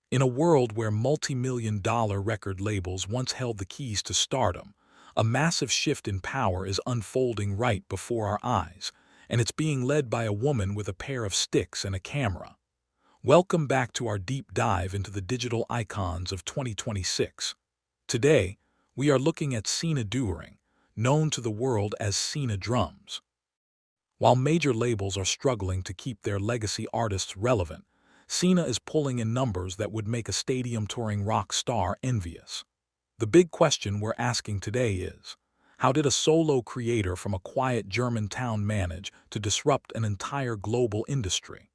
In a world where multi-million-dollar record labels once held the keys to stardom, a massive shift in power is unfolding right before our eyes, and it's being led by a woman with a pair of sticks and a camera. Welcome back to our deep dive into the digital icons of 2026. Today, we are looking at Sina Drums, known to the world as Sina Drums. While major labels are struggling to keep their legacy artists relevant, Sina is pulling in numbers that would make a stadium-touring rock star envious. The big question we're asking today is, how did a solo creator from a quiet German town manage to disrupt an entire global industry?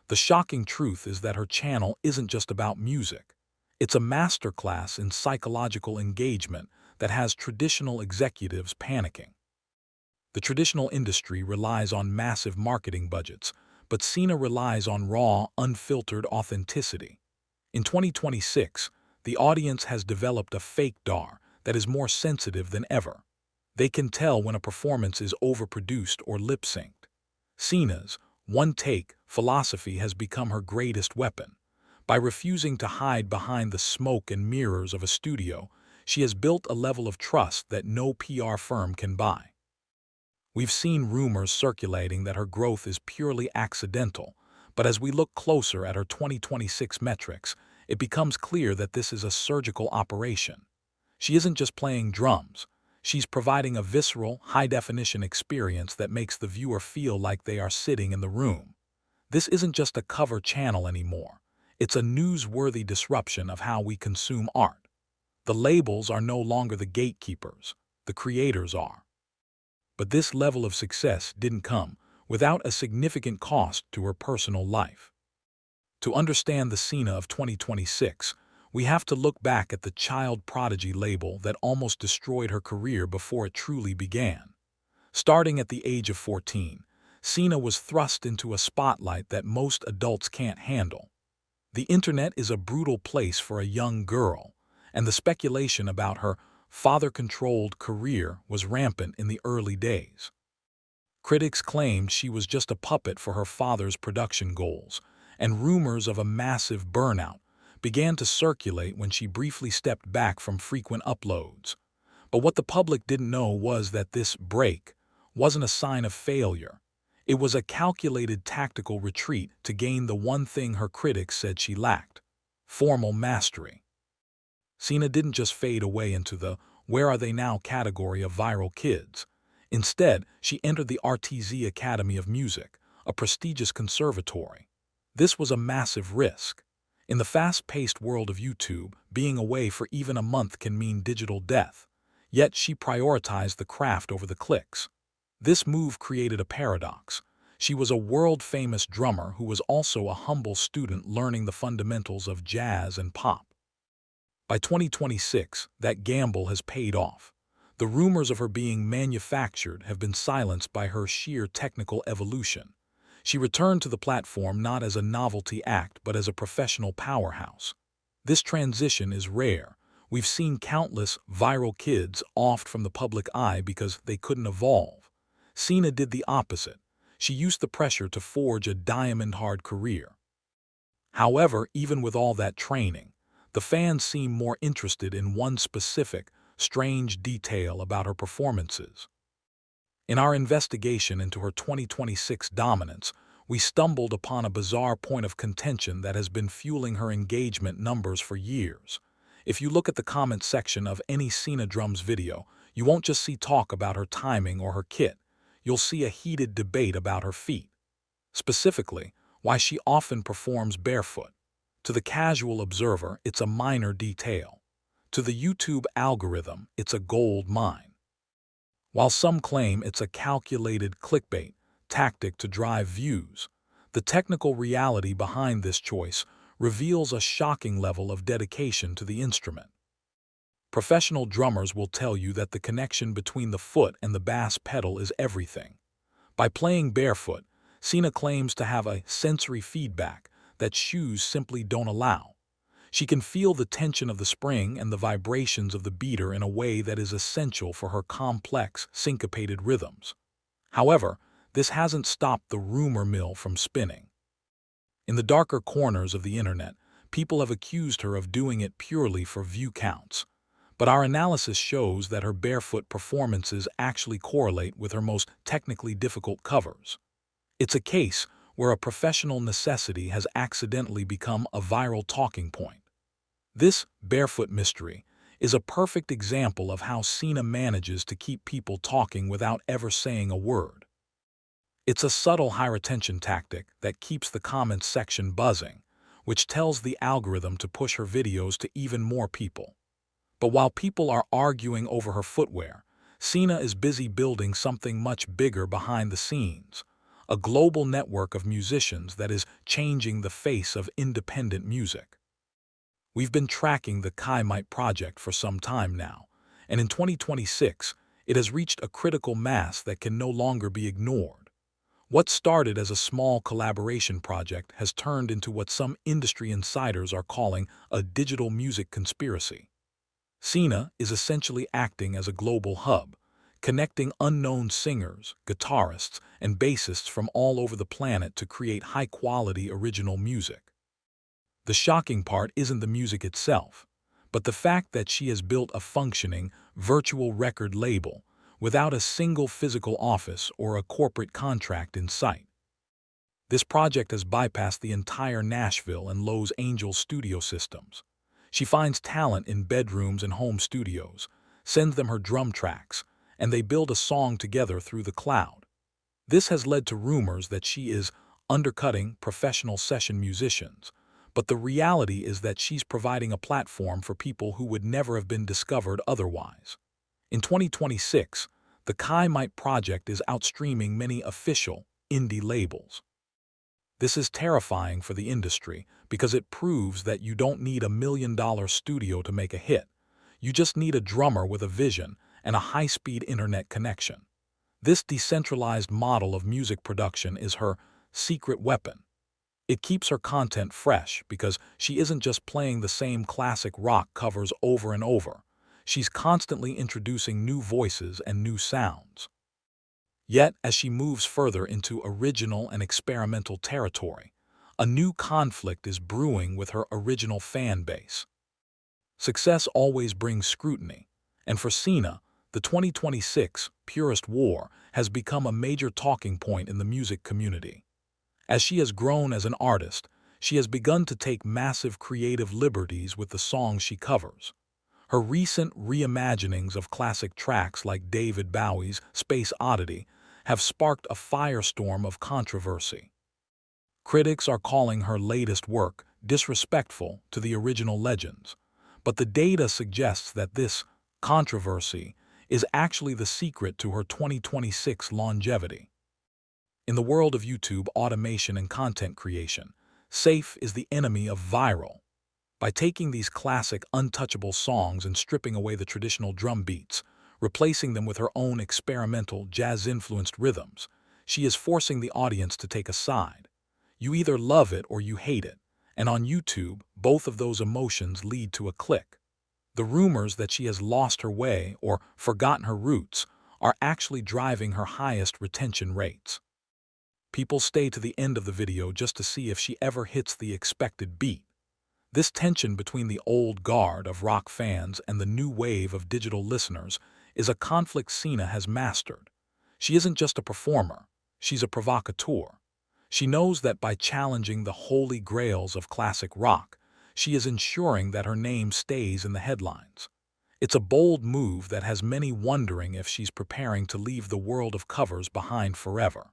The shocking truth is that her channel isn't just about music. It's a masterclass in psychological engagement that has traditional executives panicking. The traditional industry relies on massive marketing budgets, but Sina relies on raw, unfiltered authenticity. In 2026, the audience has developed a fake dar that is more sensitive than ever. They can tell when a performance is overproduced or lip-synced. Sina's one-take philosophy has become her greatest weapon. By refusing to hide behind the smoke and mirrors of a studio, she has built a level of trust that no PR firm can buy. We've seen rumors circulating that her growth is purely accidental, but as we look closer at her 2026 metrics, it becomes clear that this is a surgical operation. She isn't just playing drums. She's providing a visceral, high-definition experience that makes the viewer feel like they are sitting in the room. This isn't just a cover channel anymore. It's a newsworthy disruption of how we consume art. The labels are no longer the gatekeepers. The creators are. But this level of success didn't come without a significant cost to her personal life. To understand the Sina of 2026, we have to look back at the child Prodigy label that almost destroyed her career before it truly began. Starting at the age of 14, Sina was thrust into a spotlight that most adults can't handle. The internet is a brutal place for a young girl, and the speculation about her father-controlled career was rampant in the early days. Critics claimed she was just a puppet for her father's production goals, and rumors of a massive burnout began to circulate when she briefly stepped back from frequent uploads. But what the public didn't know was that this break wasn't a sign of failure. It was a calculated tactical retreat to gain the one thing her critics said she lacked: formal mastery. Sina didn't just fade away into the "where are they now" category of viral kids. Instead, she entered the RTZ Academy of Music, a prestigious conservatory. This was a massive risk. In the fast-paced world of YouTube, being away for even a month can mean digital death. Yet she prioritized the craft over the clicks. This move created a paradox. She was a world-famous drummer who was also a humble student learning the fundamentals of jazz and pop. By 2026, that gamble has paid off. The rumors of her being manufactured have been silenced by her sheer technical evolution. She returned to the platform not as a novelty act but as a professional powerhouse. This transition is rare. We've seen countless viral kids offed from the public eye because they couldn't evolve. Sina did the opposite. She used the pressure to forge a diamond-hard career. However, even with all that training, the fans seem more interested in one specific, strange detail about her performances. In our investigation into her 2026 dominance, we stumbled upon a bizarre point of contention that has been fueling her engagement numbers for years. If you look at the comment section of any Sina Drums video, you won't just see talk about her timing or her kit. You'll see a heated debate about her feet. Specifically, why she often performs barefoot. To the casual observer, it's a minor detail. To the YouTube algorithm, it's a gold mine. While some claim it's a calculated clickbait tactic to drive views, the technical reality behind this choice reveals a shocking level of dedication to the instrument. Professional drummers will tell you that the connection between the foot and the bass pedal is everything. By playing barefoot, Sina claims to have a sensory feedback that shoes simply don't allow. She can feel the tension of the spring and the vibrations of the beater in a way that is essential for her complex, syncopated rhythms. However, this hasn't stopped the rumor mill from spinning. In the darker corners of the internet, People have accused her of doing it purely for view counts. But our analysis shows that her barefoot performances actually correlate with her most technically difficult covers. It's a case where a professional necessity has accidentally become a viral talking point. This barefoot mystery is a perfect example of how Sina manages to keep people talking without ever saying a word. It's a subtle high-retention tactic that keeps the comments section buzzing, which tells the algorithm to push her videos to even more people. But while people are arguing over her footwear, Sina is busy building something much bigger behind the scenes, a global network of musicians that is changing the face of independent music. We've been tracking the Kai project for some time now, and in 2026, it has reached a critical mass that can no longer be ignored. What started as a small collaboration project has turned into what some industry insiders are calling a digital music conspiracy. Sina is essentially acting as a global hub, connecting unknown singers, guitarists, and bassists from all over the planet to create high-quality original music. The shocking part isn't the music itself, but the fact that she has built a functioning, virtual record label without a single physical office or a corporate contract in sight. This project has bypassed the entire Nashville and Los Angeles studio systems. She finds talent in bedrooms and home studios, sends them her drum tracks, and they build a song together through the cloud. This has led to rumors that she is undercutting professional session musicians, but the reality is that she's providing a platform for people who would never have been discovered otherwise. In 2026, the Kai project is outstreaming many official indie labels. This is terrifying for the industry because it proves that you don't need $1 million studio to make a hit. You just need a drummer with a vision and a high-speed internet connection. This decentralized model of music production is her secret weapon. It keeps her content fresh because she isn't just playing the same classic rock covers over and over. She's constantly introducing new voices and new sounds. Yet, as she moves further into original and experimental territory, a new conflict is brewing with her original fan base. Success always brings scrutiny, and for Sina, the 2026 Purist War has become a major talking point in the music community. As she has grown as an artist, she has begun to take massive creative liberties with the songs she covers. Her recent reimaginings of classic tracks like David Bowie's Space Oddity have sparked a firestorm of controversy. Critics are calling her latest work disrespectful to the original legends, but the data suggests that this controversy is actually the secret to her 2026 longevity. In the world of YouTube automation and content creation, safe is the enemy of viral. By taking these classic, untouchable songs and stripping away the traditional drum beats, replacing them with her own experimental, jazz-influenced rhythms, she is forcing the audience to take a side. You either love it or you hate it, and on YouTube, both of those emotions lead to a click. The rumors that she has lost her way or forgotten her roots are actually driving her highest retention rates. People stay to the end of the video just to see if she ever hits the expected beat. This tension between the old guard of rock fans and the new wave of digital listeners is a conflict Sina has mastered. She isn't just a performer, she's a provocateur. She knows that by challenging the holy grails of classic rock, she is ensuring that her name stays in the headlines. It's a bold move that has many wondering if she's preparing to leave the world of covers behind forever.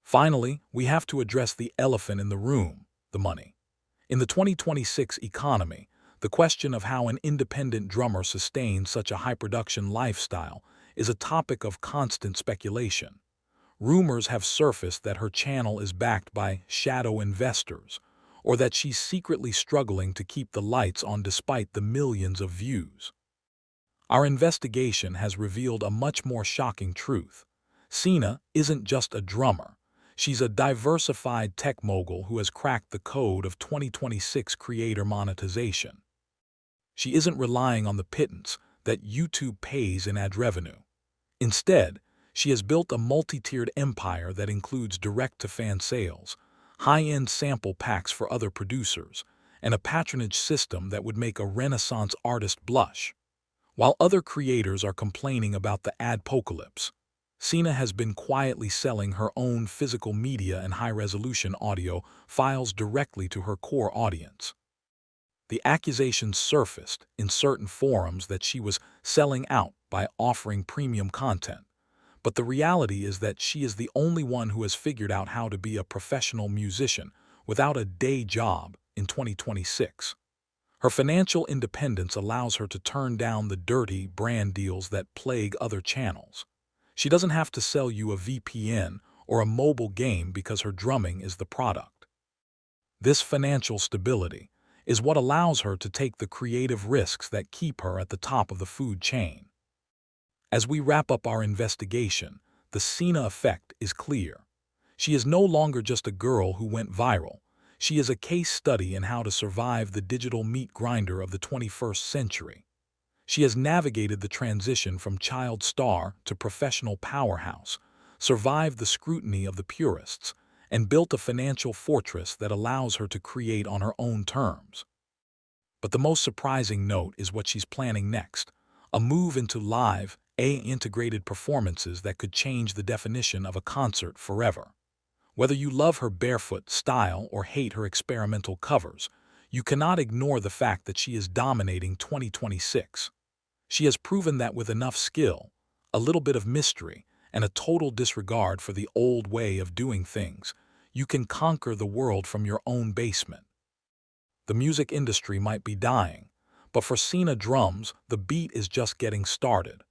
Finally, we have to address the elephant in the room, the money. In the 2026 economy, the question of how an independent drummer sustains such a high-production lifestyle is a topic of constant speculation. Rumors have surfaced that her channel is backed by shadow investors, or that she's secretly struggling to keep the lights on despite the millions of views. Our investigation has revealed a much more shocking truth. Sina isn't just a drummer. She's a diversified tech mogul who has cracked the code of 2026 creator monetization. She isn't relying on the pittance that YouTube pays in ad revenue. Instead, she has built a multi-tiered empire that includes direct-to-fan sales, high-end sample packs for other producers, and a patronage system that would make a Renaissance artist blush. While other creators are complaining about the adpocalypse, Sina has been quietly selling her own physical media and high-resolution audio files directly to her core audience. The accusations surfaced in certain forums that she was selling out by offering premium content, but the reality is that she is the only one who has figured out how to be a professional musician without a day job in 2026. Her financial independence allows her to turn down the dirty brand deals that plague other channels. She doesn't have to sell you a VPN or a mobile game because her drumming is the product. This financial stability is what allows her to take the creative risks that keep her at the top of the food chain. As we wrap up our investigation, the Sina effect is clear. She is no longer just a girl who went viral. She is a case study in how to survive the digital meat grinder of the 21st century. She has navigated the transition from child star to professional powerhouse, survived the scrutiny of the purists, and built a financial fortress that allows her to create on her own terms. But the most surprising note is what she's planning next, a move into live, AI-integrated performances that could change the definition of a concert forever. Whether you love her barefoot style or hate her experimental covers, you cannot ignore the fact that she is dominating 2026. She has proven that with enough skill, a little bit of mystery, and a total disregard for the old way of doing things, you can conquer the world from your own basement. The music industry might be dying, but for Sina Drums, the beat is just getting started.